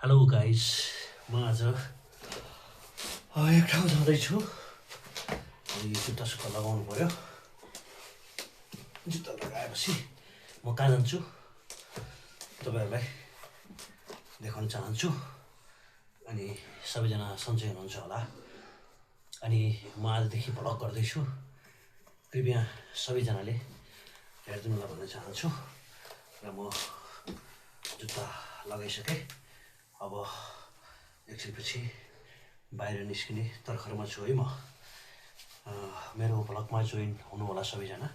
Hello guys, म आज एक ठाउँ जाँदैछु। अनि जुत्ता सुत्ता लगाउनु पर्यो। जुत्ता लगाएपछि म कहाँ जान्छु तपाईँहरूलाई देखाउन चाहन्छु। अनि सबैजना सन्चै हुनुहुन्छ होला। अनि म आजदेखि भ्लग गर्दैछु, कृपया सबैजनाले हेरिदिनु होला भन्न चाहन्छु। र म जुत्ता लगाइसकेँ। अब एकछिनपछि बाहिर निस्किने तर्खरमा छु है म। मेरो भ्लगमा जोइन हुनु होला सबैजना।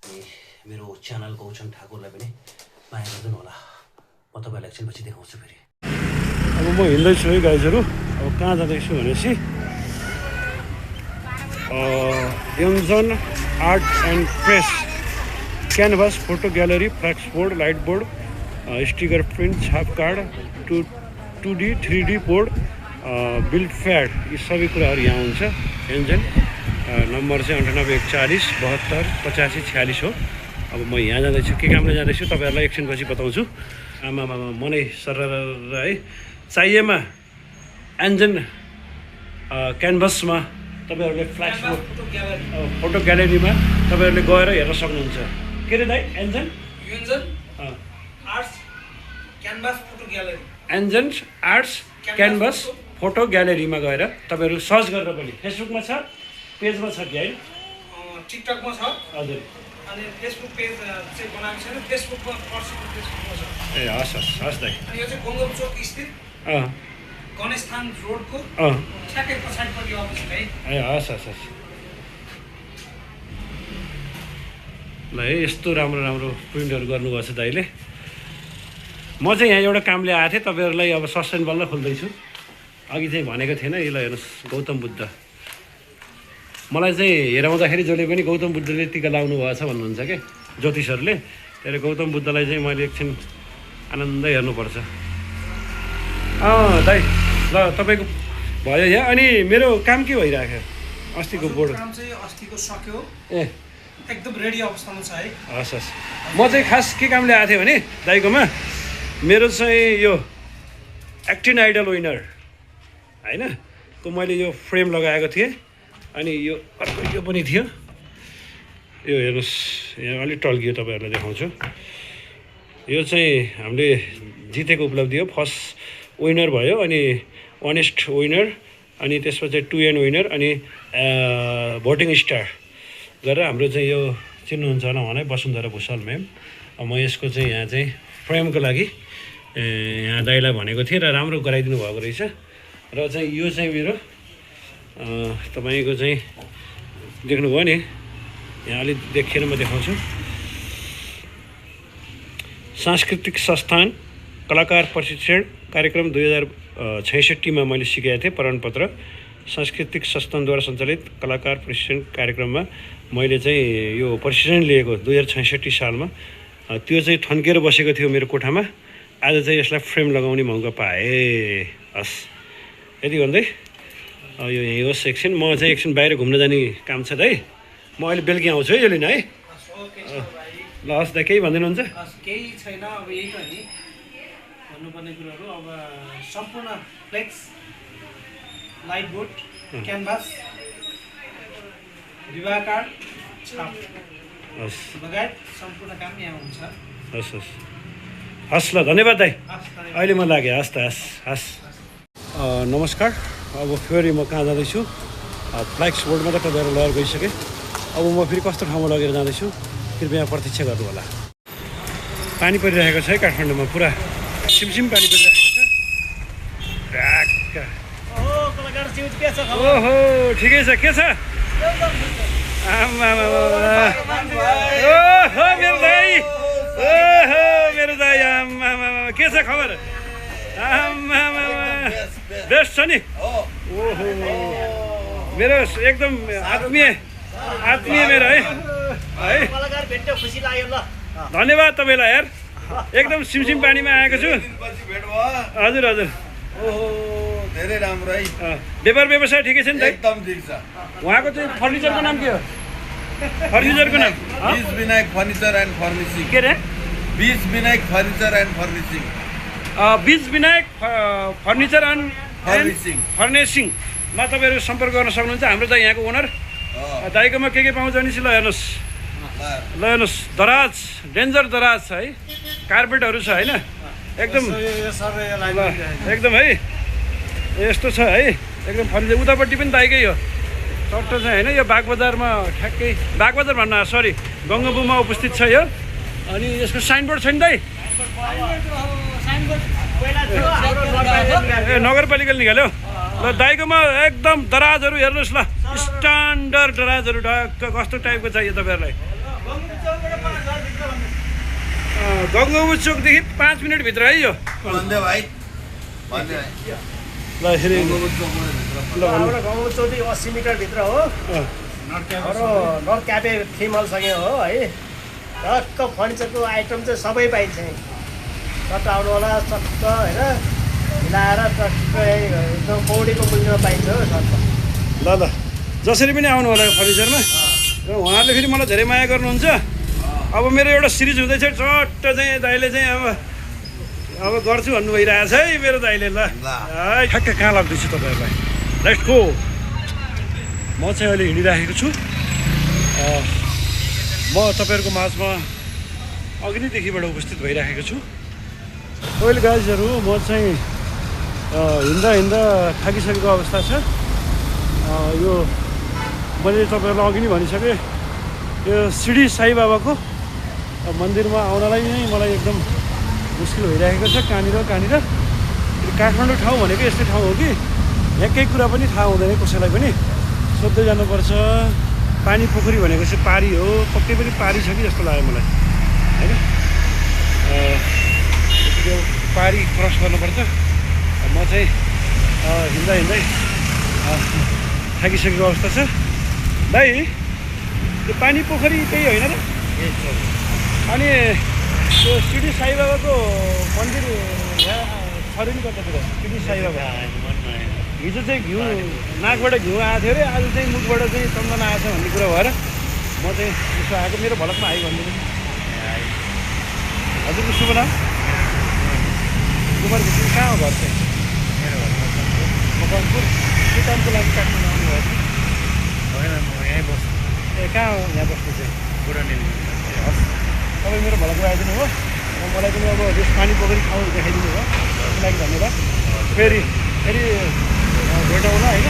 अनि मेरो च्यानल गौचन ठाकुरलाई पनि माया गरिदिनु होला। म तपाईँलाई एकछिनपछि देखाउँछु फेरि। अब म हिँड्दैछु है गाइजहरू। अब कहाँ जाँदैछु भनेपछि Yangjan art and press, canvas, photo gallery, flex board, light board, sticker print, छाप card, 2D 3D board, bill pad, यी सबै कुराहरू यहाँ हुन्छ। यङजन नम्बर चाहिँ 98 140 72 85 46 हो। अब म यहाँ जाँदैछु, के कामले जाँदैछु तपाईँहरूलाई एकछिनपछि बताउँछु। आमामा मनै सरर है। चाहिएमा एन्जन क्यानभासमा तपाईँहरूले फ्ल्याक्स बोर्ड, फोटो ग्यालेरीमा तपाईँहरूले गएर हेर्न सक्नुहुन्छ। के अरे दाइ? Yangjan arts canvas photo gallery, Yangjan arts canvas photo ग्यालेरीमा गएर तपाईँहरू सर्च गरेर पनि फेसबुकमा छ, पेजमा छ कि होइन? टिकटकमा छ। हजुर। अनि फेसबुक पेज चाहिँ बनाएको छैन, फेसबुकमा पर्सनल फेसबुकमा छ। ए हस् हस् हस् दाइ। अनि यो चाहिँ गङ्गम चोक स्थित गणेशस्थान रोडको ठ्याक्कै पछाडिपट्टि अपोजिट है। ए हस् हस् हस्। ल है, यस्तो राम्रो राम्रो प्रिन्टहरू गर्नुभएको छ दाइले। म चाहिँ यहाँ एउटा कामले आएको थिएँ, तपाईँहरूलाई अब सस्टेन बल्ल खोल्दैछु। अघि चाहिँ भनेको थिएन, यसलाई हेर्नुहोस्, गौतम बुद्ध। मलाई चाहिँ हेराउँदाखेरि जसले पनि गौतम बुद्धले टिका लाउनु भएको छ भन्नुहुन्छ क्या ज्योतिषहरूले। त्यसले गौतम बुद्धलाई चाहिँ मैले एकछिन आनन्दै हेर्नुपर्छ। दाइ ल तपाईँको भयो यहाँ। अनि मेरो काम के भइरहेको अस्तिको बोर्ड? काम चाहिँ अस्तिको सक्यो, ए एकदम रेडी अवस्थामा छ है। हस् हस्। म चाहिँ खास के कामले आएको थिएँ भने दाइकोमा, मेरो चाहिँ यो एक्टिन आइडल विनर होइन को मैले यो फ्रेम लगाएको थिएँ। अनि यो अर्को यो पनि थियो। यो हेर्नुहोस्, यहाँ अलिक टल्कियो, तपाईँहरूलाई देखाउँछु। यो चाहिँ हामीले जितेको उपलब्धि हो। फर्स्ट विनर भयो, अनि अनेस्ट विनर, अनि त्यसपछि 2N विनर, अनि भोटिङ स्टार गरेर हाम्रो चाहिँ यो चिन्नुहुन्छ होला भने वसुन्धरा भुषाल म्याम। म यसको चाहिँ यहाँ चाहिँ फ्रेमको लागि यहाँ दाइलाई भनेको थिएँ र राम्रो गराइदिनु भएको रहेछ। र चाहिँ यो चाहिँ मेरो तपाईँको चाहिँ देख्नुभयो नि, यहाँ अलिक देखेर म देखाउँछु। सांस्कृतिक संस्थान कलाकार प्रशिक्षण कार्यक्रम 2066 मैले सिकेको थिएँ प्रमाणपत्र। सांस्कृतिक संस्थानद्वारा सञ्चालित कलाकार प्रशिक्षण कार्यक्रममा मैले चाहिँ यो प्रशिक्षण लिएको 2066 सालमा। त्यो चाहिँ थन्केर बसेको थियो मेरो कोठामा। आज चाहिँ यसलाई फ्रेम लगाउने मौका पाएँ। हस्, यति भन्दै यो यहीँ होस् एकछिन। म चाहिँ एकछिन बाहिर घुम्न जाने काम छ दाइ। म अहिले बेलुकी आउँछु है यो लिन है। ल हस् दाइ, केही भनिदिनुहुन्छ? केही छैन, अब यही त नि भन्नुपर्ने कुराहरू। अब सम्पूर्ण फ्लेक्स, लाइट बोर्ड, क्यानभास, विवाह कार्ड, छाप हस् लगायत सम्पूर्ण काम यहाँ हुन्छ। हस् हस् हस्। ल धन्यवाद दाइ, अहिले म लागेँ। हस् त हस् हस्। नमस्कार। अब फेरि म कहाँ जाँदैछु? फ्ल्याक्स बोर्डमा त तपाईँहरू लगेर गइसकेँ। अब म फेरि कस्तो ठाउँमा लगेर जाँदैछु कृपया प्रतीक्षा गर्नु होला। पानी परिरहेको छ है काठमाडौँमा, पुरा सिमसिम पानी परिरहेको छ। ओहो ठिकै छ। के छ? आमा ओहो मेरो दाइ, ओहो मेरो दाइ, आमा के छ खबर? आमा बेस्ट छ नि? ओहो मेरो एकदम आत्मीय मेरो है। धन्यवाद तपाईँलाई यार, एकदम सिमसिम पानीमा आएको छु। हजुर हजुर। ओहो धेरै राम्रो है। व्यापार व्यवसाय ठिकै छ नि त? एकदम ठिक छ। उहाँको चाहिँ फर्निचरको नाम के हो? फर्निचरको नाम? बीज विनायक फर्निचर एन्ड फर्निसिङ। के अरे? बीज विनायक फर्निचर एन्ड फर्निसिङ। बीज विनायक फर्निचर एन्ड फर्निसिङ। फर्नेसिङमा तपाईँहरू सम्पर्क गर्न सक्नुहुन्छ। हाम्रो चाहिँ यहाँको ओनर दाइकोमा के पाउँछ भने ल हेर्नुहोस्, ल हेर्नुहोस्, दराज डेन्जर दराज छ है, कार्पेटहरू छ होइन, एकदम एकदम है यस्तो छ है, एकदम फर्निचर। उतापट्टि पनि दाइकै हो, चट्ट छ होइन। यो बागबजारमा ठ्याक्कै, बागबजार भन्न सरी, गङ्गाबुमा उपस्थित छ यो। अनि यसको साइनबोर्ड छैन दाइ? ए नगरपालिकाले निकाल्यो। ल दाइकोमा एकदम दराजहरू हेर्नुहोस् ल, स्ट्यान्डर्ड दराजहरू ढक्क कस्तो टाइपको चाहियो तपाईँहरूलाई। गङ्गाबु चोकदेखि 5 मिनटभित्र है यो। भन्दै भाइ ल यसरी गाउँ चौधरी 80 मिटरभित्र हो। नर्थ क्याफे थिमलसँग हो है। टक्क फर्निचरको आइटम चाहिँ सबै पाइन्छ। टक्क आउनु होला, टक्क होइन मिलाएर टक्क एकदम पौडीको मूल्यमा पाइन्छ हो टक्क। ल जसरी पनि आउनु होला यो फर्निचरमा। र उहाँहरूले फेरि मलाई धेरै माया गर्नुहुन्छ। अब मेरो एउटा सिरिज हुँदैछ, चट्ट चाहिँ दाइले चाहिँ अब गर्छु भन्नु भइरहेछ है मेरो दाइले। ल ठ्याक्क कहाँ लाग्दैछु तपाईँहरूलाई, लेट्स गो। म चाहिँ अहिले हिँडिराखेको छु। म तपाईँहरूको माझमा अघि नैदेखिबाट उपस्थित भइराखेको छु। ओइल गाइजहरू, म चाहिँ हिँड्दा थाकिसकेको अवस्था छ। यो मैले तपाईँहरूलाई अघि नै भनिसकेँ, यो सिडी साई बाबाको मन्दिरमा आउनलाई नै मलाई एकदम मुस्किल भइरहेको छ। कहाँनिर काठमाडौँ ठाउँ भनेको यस्तै ठाउँ हो कि यहाँ केही कुरा पनि थाहा हुँदैन कसैलाई पनि, सोध्दै जानुपर्छ। पानी पोखरी भनेको चाहिँ पारी हो, पक्कै पनि पारी छ कि जस्तो लाग्यो मलाई होइन। त्यो पारी क्रस गर्नुपर्छ। म चाहिँ हिँड्दै थाकिसकेको अवस्था छ। दाइ त्यो पानी पोखरी त्यही होइन र? अनि त्यो सिडी साई बाबाको मन्दिर यहाँ छ नि कतातिर? सिडी साई बाबा हिजो चाहिँ घिउ नाकबाट घिउ आएको थियो अरे, आज चाहिँ मुखबाट चाहिँ चन्दन आएछ भन्ने कुरा भएर म चाहिँ यसो आएको। मेरो भलकमा आयो भनिदिनु। हजुरको शुभ नाम? कुमार घिसिङ। कहाँ हो घर चाहिँ? मकवानपुर। के कामको लागि काठमाडौँ आउनुभयो? होइन म यहीँ बस्छु। ए कहाँ हो यहाँ बस्नु चाहिँ? बुढानेली। हस्, तपाईँ मेरो भलकमा आइदिनु हो। मलाई पनि अब त्यस पानी पोखरी ठाउँ देखाइदिनु भयो, त्यसको लागि धन्यवाद। फेरि भेटौँला होइन,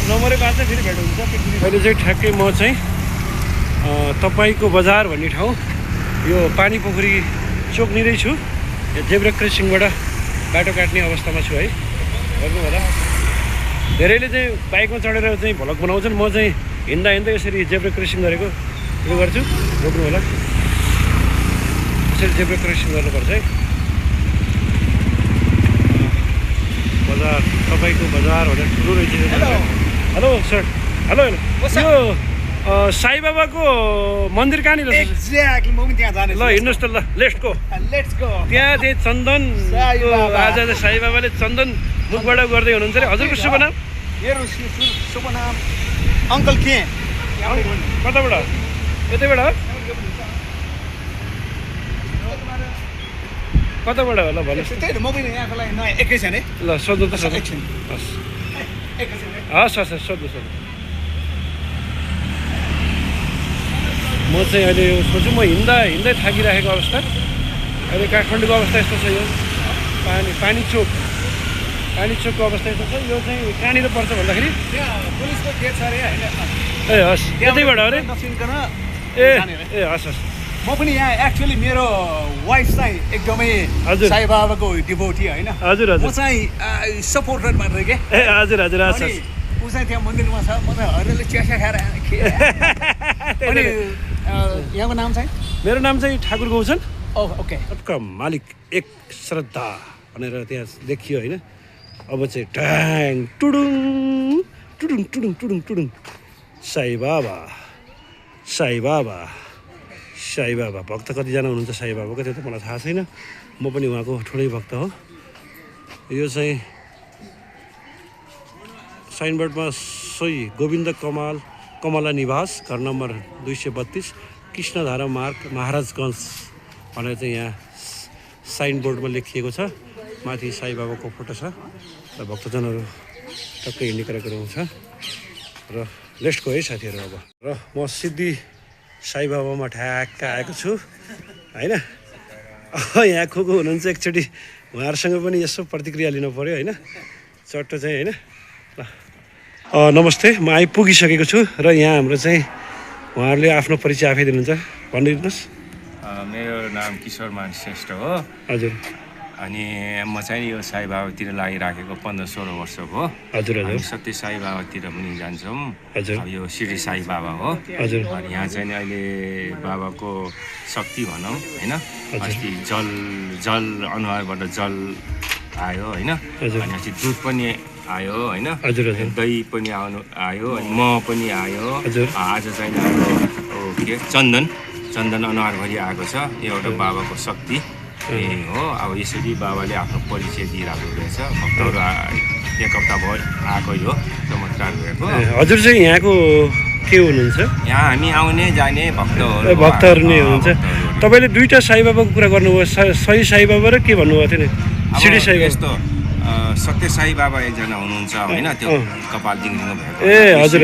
नम्बरै बाँच्छ फेरि भेट हुन्छ। अहिले चाहिँ ठ्याक्कै म चाहिँ तपाईँको बजार भन्ने ठाउँ, यो पानी पोखरी चोकनिरै छु। यो जेब्रा क्रेसिङबाट बाटो काट्ने अवस्थामा छु है, हेर्नु होला। धेरैले चाहिँ बाइकमा चढेर चाहिँ भ्लग बनाउँछन्, म चाहिँ हिँड्दा यसरी जेब्रा क्रेसिङ गरेको उयो गर्छु। रोक्नु होला, यसरी जेब्रा क्रेसिङ गर्नुपर्छ है। बजार, तपाईँको बजार भनेर ठुलो रहेछ। Hello sir. हेलो यो साईबाबाको मन्दिर कहाँनिर छ? एक्ज्याक्टली, म पनि त्यहाँ जाने। ल हिँड्नुहोस् त, ल लेट्स गो। त्यहाँ चाहिँ चन्दन, आज चाहिँ साईबाबाले चन्दन मुखबाट गर्दै हुनुहुन्छ अरे। हजुरको शुभ नाम? मेरो शुभ नाम अङ्कल के? कताबाट? यतैबाट हो? कताबाट हो? ल भन्नुहोस्। त्यही त म पनि यहाँको लागि नयाँ एकैछिन है। ल सोध्नु त सोध्नु। हस् सोध्नु। म चाहिँ अहिले यो सोच्छु, म हिँड्दै थाकिराखेको अवस्था। अहिले काठमाडौँको अवस्था यस्तो छ। यो पानी चोकको अवस्था यस्तो छ। यो चाहिँ कहाँनिर पर्छ भन्दाखेरि पुलिसको गेट छ अरे होइन? ए हस्, यतैबाट अरे? ए हस्। म पनि यहाँ एक्चुअली मेरो वाइफ चाहिँ एकदमै साई बाबाको डिभोटी होइन। हजुर म चाहिँ सपोर्टर मात्रै के। ए हजुर हस्। ऊ चाहिँ त्यहाँ मन्दिरमा छ, म चाहिँ हरिले चिया खाएर अनि यहाँको नाम चाहिँ? मेरो नाम चाहिँ ठाकुर गौछन्। ओके। सबका मालिक एक श्रद्धा भनेर त्यहाँ देखियो होइन। अब चाहिँ ट्याङ टुडुङ टुडुङ टुडुङ टुडुङ टुडुङ साई बाबा भक्त कतिजना हुनुहुन्छ साई बाबाको त्यो त मलाई थाहा छैन। म पनि उहाँको ठुलै भक्त हो। यो चाहिँ साइनबोर्डमा सोही गोविन्द कमला निवास, घर नम्बर 232, कृष्णधारा मार्ग, महाराजगञ्ज भनेर चाहिँ यहाँ साइनबोर्डमा लेखिएको छ। माथि साई बाबाको फोटो छ र भक्तजनहरू टक्कै हिँड्ने कार्यक्रम छ र लेट्स गो है साथीहरू। अब र म सिद्धि साई बाबामा ठ्याक्क आएको छु होइन। यहाँ को हुनुहुन्छ एकचोटि उहाँहरूसँग पनि यसो प्रतिक्रिया लिनु पऱ्यो होइन, चट्टो चाहिँ होइन। ल नमस्ते, म आइपुगिसकेको छु र यहाँ हाम्रो चाहिँ उहाँहरूले आफ्नो परिचय आफै दिनुहुन्छ, भनिदिनुहोस्। मेरो नाम किशोरमान श्रेष्ठ हो। हजुर। अनि म चाहिँ यो साई बाबातिर लागिराखेको 15-16 वर्षको हो। हजुर हजुर। सत्य साई बाबातिर पनि जान्छौँ। हजुर। अब यो शिरडी साई बाबा हो। हजुर। अनि यहाँ चाहिँ अहिले बाबाको शक्ति भनौँ होइन। अस्ति जल अनुहारबाट जल आयो होइन। अनि अस्ति दुध पनि आयो होइन। हजुर हजुर। दही पनि आयो अनि मह पनि आयो। हजुर। आज चाहिँ हाम्रो के चन्दन अनुहारभरि आएको छ। यो एउटा बाबाको शक्ति हो। अब यसरी बाबाले आफ्नो परिचय दिइरहेको रहेछ। भक्तहरू एक हप्ता भयो आएको यो चमत्कार भएको। हजुर चाहिँ यहाँको के हुनुहुन्छ? यहाँ हामी आउने जाने भक्तहरू नै हुनुहुन्छ। तपाईँले दुईवटा साई बाबाको कुरा गर्नुभयो, सही साई बाबा र के भन्नुभएको थियो नि? शिरडी साई बाबा। यस्तो सत्य साई बाबा एकजना हुनुहुन्छ होइन, त्यो कपाल दिङदिङको भएको। हजुर।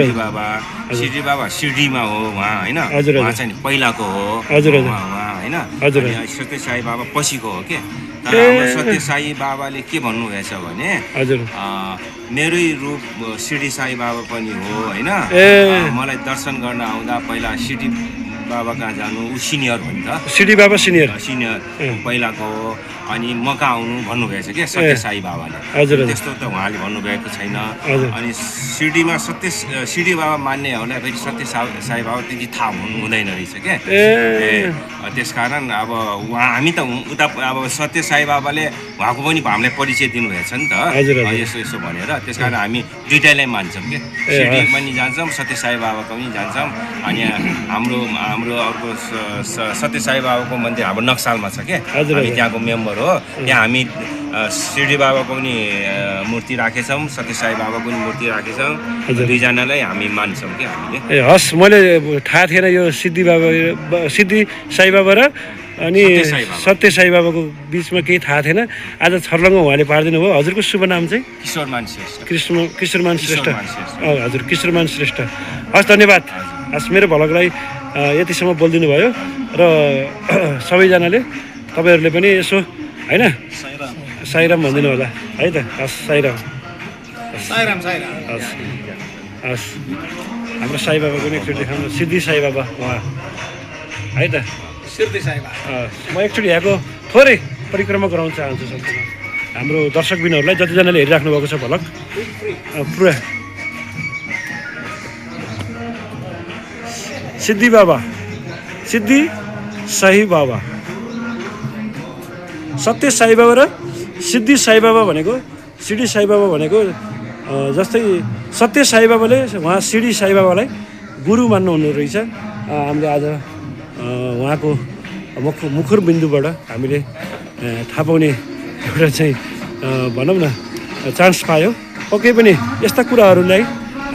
शिरडी बाबा शिरडीमा हो उहाँ होइन। हजुर। उहाँ चाहिँ पहिलाको हो। हजुर हजुर। उहाँ होइन। हजुर। सत्य साई बाबा पछिको हो के। तर हाम्रो सत्य साई बाबाले के भन्नुभएछ भने हजुर मेरै रूप शिरडी साई बाबा पनि हो होइन। मलाई दर्शन गर्न आउँदा पहिला शिरडी बाबा कहाँ जानु, ऊ सिनियर हो नि त। शिरडी बाबा सिनियर पहिलाको हो। अनि म कहाँ आउनु भन्नुभएछ क्या सत्य साई बाबाले। हजुर। त्यस्तो त उहाँले भन्नुभएको छैन। अनि शिरडीमा शिरडी बाबा मान्नेहरूलाई फेरि सत्य साई बाबा त्यति थाहा हुँदैन रहेछ क्या। त्यस कारण अब हामी त उता अब सत्य साई बाबाले उहाँको पनि हामीलाई परिचय दिनुभएछ नि त यसो भनेर। त्यस कारण हामी दुइटैलाई मान्छौँ क्या। शिरडी पनि जान्छौँ, सत्य साई बाबाको पनि जान्छौँ। अनि हाम्रो अर्को सत्य साई बाबाको मन्दिर हाम्रो नक्सालमा छ क्या। हामी त्यहाँको मेम्बर हो। त्यहाँ हामी शिरडी बाबाको पनि मूर्ति राखेछौँ, सत्य साई बाबाको पनि मूर्ति राखेछौँ। दुईजनालाई हामी मान्छौँ क्या हामीले। हस्, मैले थाहा थिएन यो सिद्धि साई बाबा र अनि सत्य साई बाबाको बिचमा केही थाहा थिएन। आज छर्लङ्ग उहाँले पारिदिनु भयो। हजुरको शुभ नाम चाहिँ? किशोरमान श्रेष्ठ। किशोरमान श्रेष्ठ। हजुर, किशोरमान श्रेष्ठ। हस्, धन्यवाद। हस्, मेरो भलकलाई यतिसम्म बोलिदिनु भयो र सबैजनाले तपाईँहरूले पनि यसो होइन साईराम भनिदिनु होला है त। हस्, साईराम। हस् हस्, हाम्रो साई बाबाको पनि एकचोटि देखाउनु। सिद्धि साई बाबा उहाँ है त। शिरडी साई बाबा। म एकचोटि यहाँको थोरै परिक्रमा गराउन चाहन्छु सम्पूर्ण हाम्रो दर्शकबिनहरूलाई, जतिजनाले हेरिराख्नु भएको छ भलक पुरा। सिद्धि बाबा, सिद्धि साई बाबा, सत्य साई बाबा र सिद्धि साई बाबा भनेको, शिरडी साई बाबा भनेको जस्तै सत्य साई बाबाले उहाँ शिरडी साई बाबालाई गुरु मान्नुहुने रहेछ। हामीले आज उहाँको मुखर बिन्दुबाट हामीले थाहा पाउने एउटा चाहिँ भनौँ न चान्स पायो। पक्कै पनि यस्ता कुराहरूलाई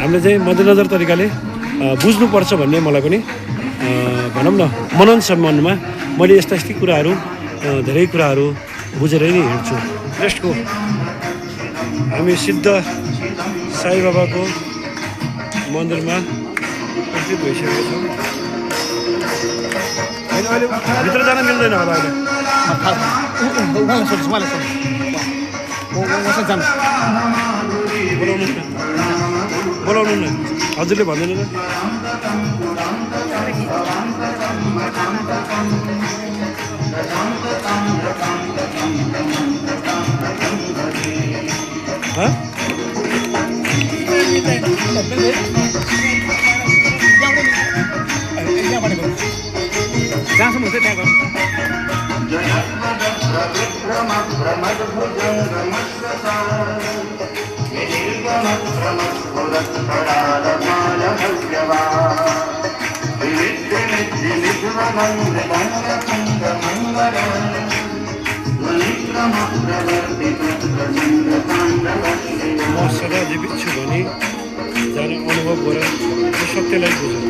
हामीले चाहिँ मध्यनजर तरिकाले बुझ्नुपर्छ भन्ने मलाई पनि भनौँ न मननसम्ममा मैले यस्ता कुराहरू धेरै कुराहरू बुझेरै नै हिँड्छु। रेस्टको हामी सिद्ध साई बाबाको मन्दिरमा उपस्थित भइसकेका छौँ। अहिले भित्र जान मिल्दैन होला अहिले। बोलाउनु न, हजुरले भन्दैन न। जहाँसम्म हुन्छ त्यहाँ गर्नु। म सदा जीवित छु भने जान अनुभव गरेर यो सत्यलाई बुझौँ।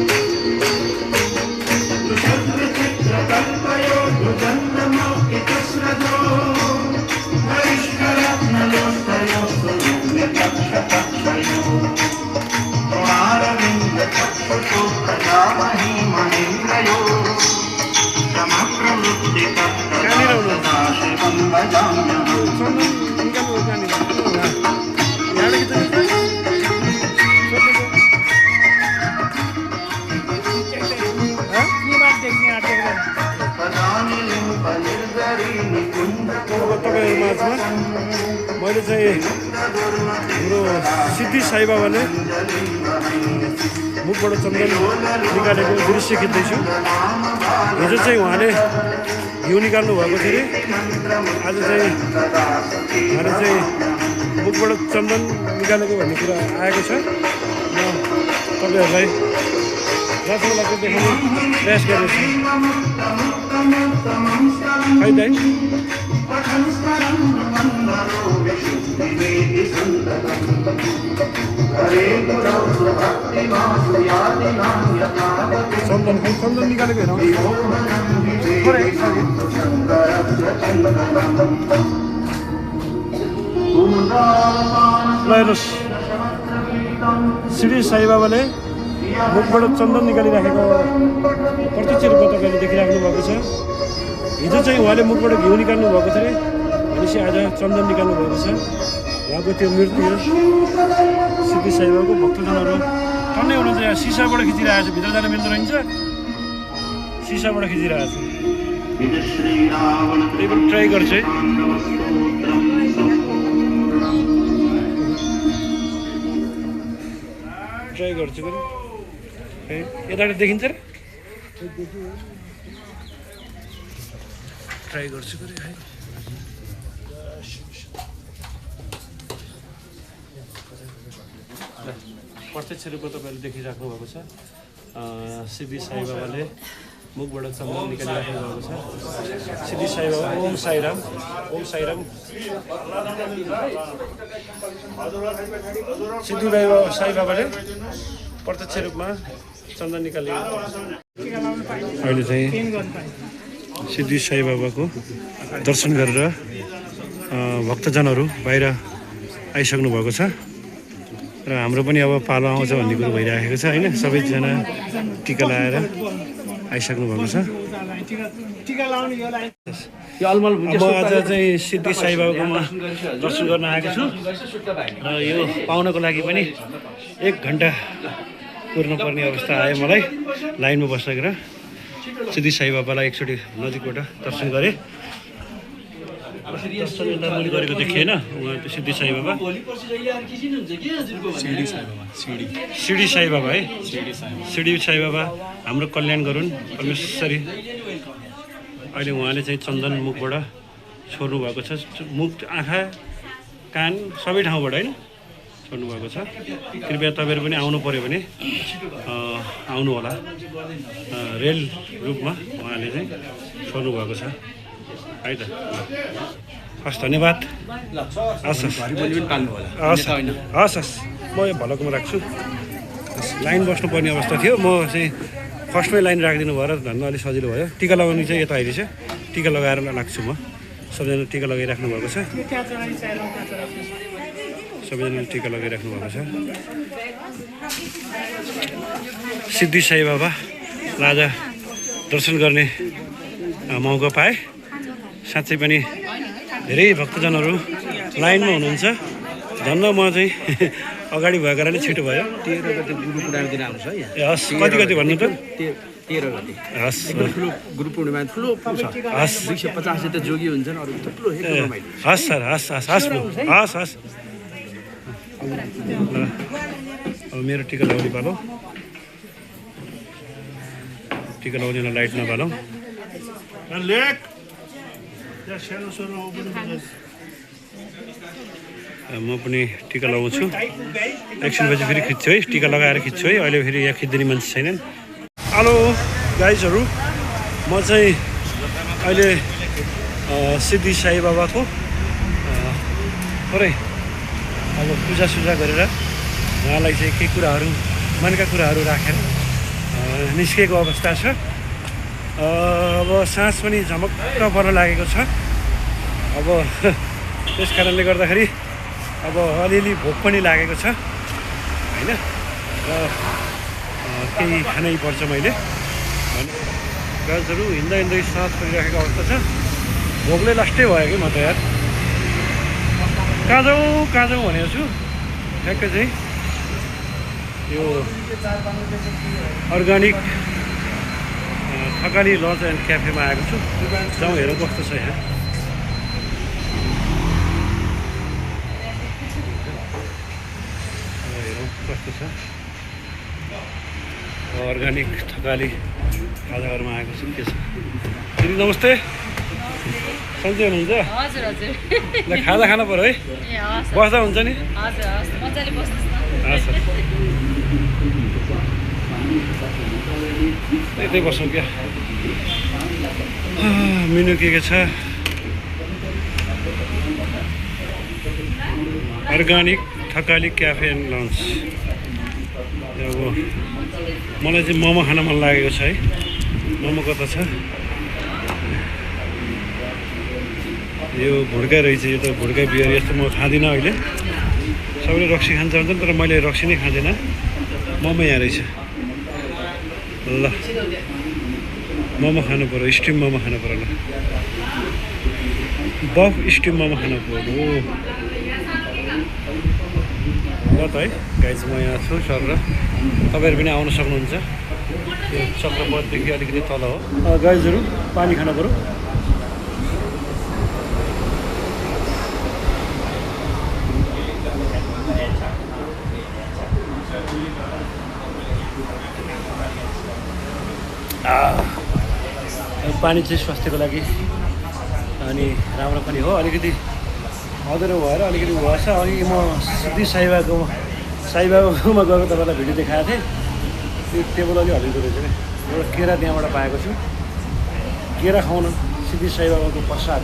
मैले चाहिँ हाम्रो सिद्धि साई बाबाले मुखबाट चन्दन निकालेको दृश्य खिच्दैछु। हिजो चाहिँ उहाँले घिउ निकाल्नु भएको थियो अरे, आज चाहिँ उहाँले चाहिँ मुखबाट चन्दन निकालेको भन्ने कुरा आएको छ। म तपाईँहरूलाई जसको लागि देखाउने प्रयास गर्नेछु। है दाइ चन्दन निकालेको हेर्नुहोस्। श्री साई बाबाले मुखबाट चन्दन निकालिराखेको प्रत्यक्ष रूपमा तपाईँले देखिराख्नु भएको छ। हिजो चाहिँ उहाँले मुखबाट घिउ निकाल्नु भएको थियो अरे, भनेपछि आज चन्दन निकाल्नु भएको छ। उहाँको त्यो मूर्ति हो सिद्धि साई बाबाको। भक्तजनहरू टन्नै हुनुहुन्छ यहाँ। सिसाबाट खिचिरहेको छ, भित्र जान मिल्दो रहन्छ, सिसाबाट खिचिरहेको छ। त्यही पनि ट्राई गर्छु है। ट्राई गर्छु है, यताबाट देखिन्छ र ट्राई गर्छु है। प्रत्यक्ष रूपमा तपाईँले देखिराख्नु भएको छ। सिद्धि साई बाबाले मुखबाट चन्दन निकालिराख्नु भएको छ। सिद्धि साई बाबा ओम साईराम, ओम साईराम। सिद्धि साई बाबाले प्रत्यक्ष रूपमा चन्दन निकाल्नु। अहिले चाहिँ सिद्धि साई बाबाको दर्शन गरेर भक्तजनहरू बाहिर आइसक्नु भएको छ र हाम्रो पनि अब पालो आउँछ भन्ने कुरो भइरहेको छ होइन। सबैजना टिका लगाएर आइसक्नु भएको छ। म आज चाहिँ सिद्धि साई बाबाकोमा दर्शन गर्न आएको छु र यो पाउनको लागि पनि 1 घन्टा कुर्नुपर्ने अवस्था आयो मलाई। लाइनमा बसेर सिद्धि साई बाबालाई एकचोटि नजिकबाट दर्शन गरेँ। दर्शन यता मैले गरेको थिएन। उहाँ त्यो सिद्धि साई बाबा, सिडी साई बाबा है, सिडी साई बाबा हाम्रो कल्याण गरून् परमेश्वरी। अहिले उहाँले चाहिँ चन्दन मुखबाट छोड्नु भएको छ। मुख, आँखा, कान सबै ठाउँबाट होइन छोड्नु भएको छ। कृपया तपाईँहरू पनि आउनु पऱ्यो भने आउनु होला। रेल रूपमा उहाँले चाहिँ छोड्नु भएको छ है त। हस्, धन्यवाद। हस् हस् हस्, म यो भलकोमा राख्छु। लाइन बस्नुपर्ने अवस्था थियो, म चाहिँ फर्स्टमै लाइन राखिदिनु भएर धन्न अलिक सजिलो भयो। टिका लगाउने चाहिँ यता अहिले छ, टिका लगाएर लाग्छु म। सबैजना टिका लगाइराख्नु भएको छ, सबैजनाले टिका लगाइराख्नु भएको छ। सिद्धि साई बाबालाई आज दर्शन गर्ने मौका पाएँ। साँच्चै पनि धेरै भक्तजनहरू लाइनमा हुनुहुन्छ। धन्न म चाहिँ अगाडि भएको कारणले छिटो भयो। 13 गते गुरु पूर्णिमा दिन आउँछ है। हस्, कति कति भन्नु त? 13 गते। हस्, ठुलो गुरु पूर्णिमा ठुलो छ। हस्, 250 जति जोगी हुन्छन्, अरू थुप्रो हेर्नु रमाइलो। हस् सर, हस् हस् हस् हस् हस्। अब मेरो टिका लगाउने पालो। टिका लगाउनेलाई लाइट नपालौँ। म पनि टिका लगाउँछु। एकछिनपछि फेरि खिच्छु है, टिका लगाएर खिच्छु है। अहिले फेरि यहाँ खिच्दिने मान्छे छैनन्। हेलो गाइजहरू, म चाहिँ अहिले सिद्धि साई बाबाको थोरै अब पूजासुजा गरेर उहाँलाई चाहिँ केही कुराहरू, मनका कुराहरू राखेर निस्केको अवस्था छ। अब साँझ पनि झमक्क पर्न लागेको छ। अब त्यस कारणले गर्दाखेरि अब अलिअलि भोक पनि लागेको छ होइन, र केही खानै पर्छ। मैले गाजहरू हिँड्दा हिँड्दै साँझ परिराखेको अवस्था छ। भोकले लास्टै भयो कि म त यार कहाँ जाउँ भनेको छु। ठ्याक्कै चाहिँ यो अर्ग्यानिक थकाली लन्च एन्ड क्याफेमा आएको छु। जाउँ हेरौँ कस्तो छ यहाँ। हेरौँ कस्तो छ। अर्ग्यानिक थकाली खाजाहरूमा आएको छु। के छ दिदी नमस्ते, सन्चै हुनुहुन्छ? हजुर हजुर। ल खाजा खानु पऱ्यो है, ए हस् बस्दा हुन्छ नि? हजुर हस्, मजाले बस्नुहोस् न। हस् यतै बसौँ क्या। मेनु के छ? Organic Thakali cafe and lunch. अब मलाई चाहिँ मोमो खान मन लागेको छ है। मोमो कता छ? यो भुड्का रहेछ। यो त भुड्का बियर यस्तो म खाँदिनँ अहिले। सबैले रक्सी खान्छ भन्छन् तर मैले रक्सी नै खाँदिनँ। मोमो यहाँ रहेछ। ल मोमो खानु पऱ्यो, स्टिम मोमो खानु पऱ्यो। ल बफ स्टिम मोमो खानु पऱ्यो। ल त है गाइज, म यहाँ छु सर र तपाईँहरू पनि आउन सक्नुहुन्छ। यो चक्रपथदेखि अलिकति तल हो। गाइजहरू पानी खानु पऱ्यो। पानी चाहिँ स्वास्थ्यको लागि अनि राम्रो पनि हो। अलिकति अधुरो भएर अलिकति भएछ। अघि म सिद्धि साईबाबाकोमा गएको तपाईँलाई भिडियो देखाएको थिएँ। त्यो टेबल अलि हल्लिँदो रहेछ क्या। एउटा केरा त्यहाँबाट पाएको छु। केरा खाउन सिद्धि साईबाबाको प्रसाद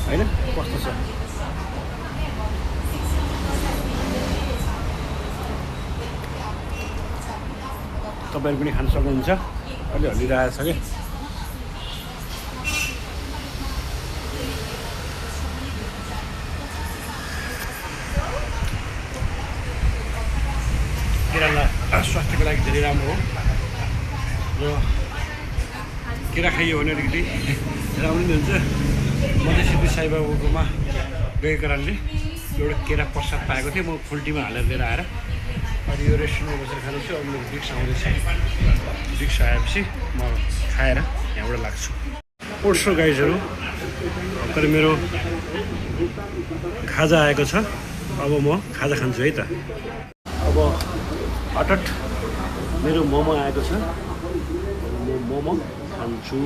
होइन, कस्तो छ। तपाईँहरू पनि खान सक्नुहुन्छ। अलि हल्लिरहेको छ क्या। केरा स्वास्थ्यको लागि धेरै राम्रो हो र केरा खाइयो भने अलिकति राम्रो नि हुन्छ। म चाहिँ सिद्धि साईबाबाकोमा गएको कारणले एउटा केरा प्रसाद पाएको थिएँ। म फुल्टीमा हालेर लिएर आएर अनि यो रेस्टुरेन्टमा बसेर खाँदैछु। अब मेरो डिक्स आउँदैछ। डिक्स आएपछि म खाएर यहाँबाट लाग्छु। ओर्सो गाइजहरू भर्खर मेरो खाजा आएको छ। अब म खाजा खान्छु है त। अब हटट मेरो मोमो आएको छ। म मोमो खान्छु।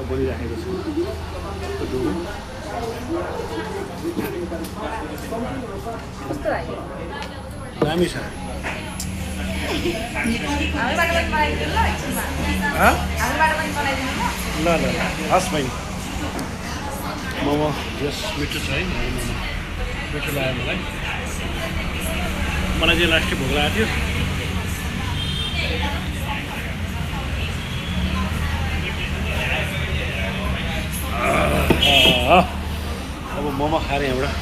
बनिराखेको छ। कस्तो लाग्यो? दामी छ। ल ल हस् बहिनी। मोमो यस मिठो छ है। मोमो मिठो लाग्यो मलाई। मलाई चाहिँ लास्टै भोक लागेको थियो। अब मोमो खाएर यहाँबाट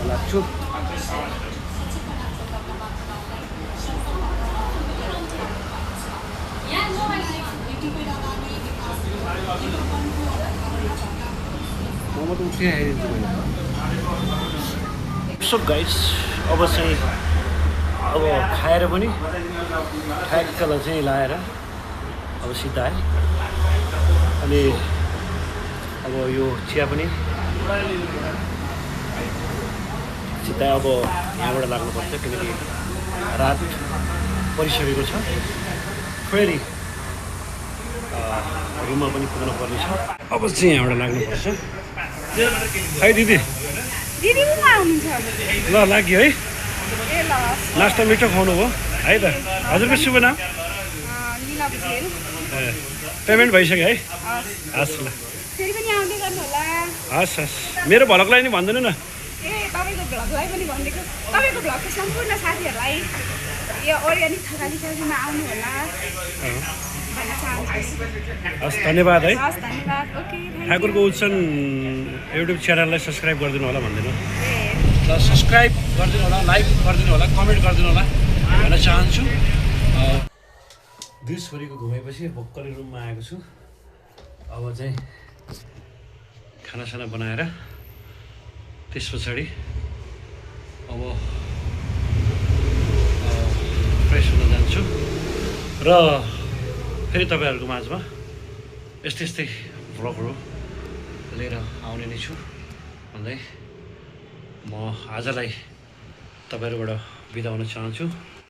लाग्छु। मोमो त उठ्ने आइदिन्छु मैले। सो गाइस अब चाहिँ अब खाएर पनि ठ्याक्कलाई चाहिँ लाएर अब सिधा आएँ। अनि अब यो चिया पनि सिधा अब यहाँबाट लाग्नुपर्छ किनकि रात परिसकेको छ। फेरि रुममा पनि पुग्नु पर्ने छ। अब चाहिँ यहाँबाट लाग्नुपर्छ है दिदी। दिदी पनि आउनुहुन्छ? ल लाग्यो है। नास्ता मिठो खुवाउनु भयो है त। हजुरको शुभ नाम? पेमेन्ट भइसक्यो है? हस् ल हस् हस्। मेरो भ्लगलाई नि भनिदिनु न। ए तपाईँको भ्लगलाई पनि भनिदिएको। तपाईँको भ्लगको सम्पूर्ण साथीहरूलाई यो अर्ग्यानिक थकाली सब्जीमा आउनु होला अँ। भन्न चाहन्छु। हस् धन्यवाद है हस् धन्यवाद। ओके थ्याङ्क ठाकुरको उच्चन युट्युब च्यानललाई सब्सक्राइब गरिदिनु होला भनिदिनु यू। र सब्सक्राइब गरिदिनु होला, लाइक गरिदिनु होला, कमेन्ट गरिदिनु होला भन्न चाहन्छु। दिउँसभरिको घुमेपछि भक्कले रुममा आएको छु। अब चाहिँ खानासाना बनाएर त्यस पछाडि अब फ्रेस हुन जान्छु र फेरि तपाईँहरूको माझमा यस्तै यस्तै भ्लगहरू लिएर आउने नै छु भन्दै म आजलाई तपाईँहरूबाट बिदा हुन चाहन्छु।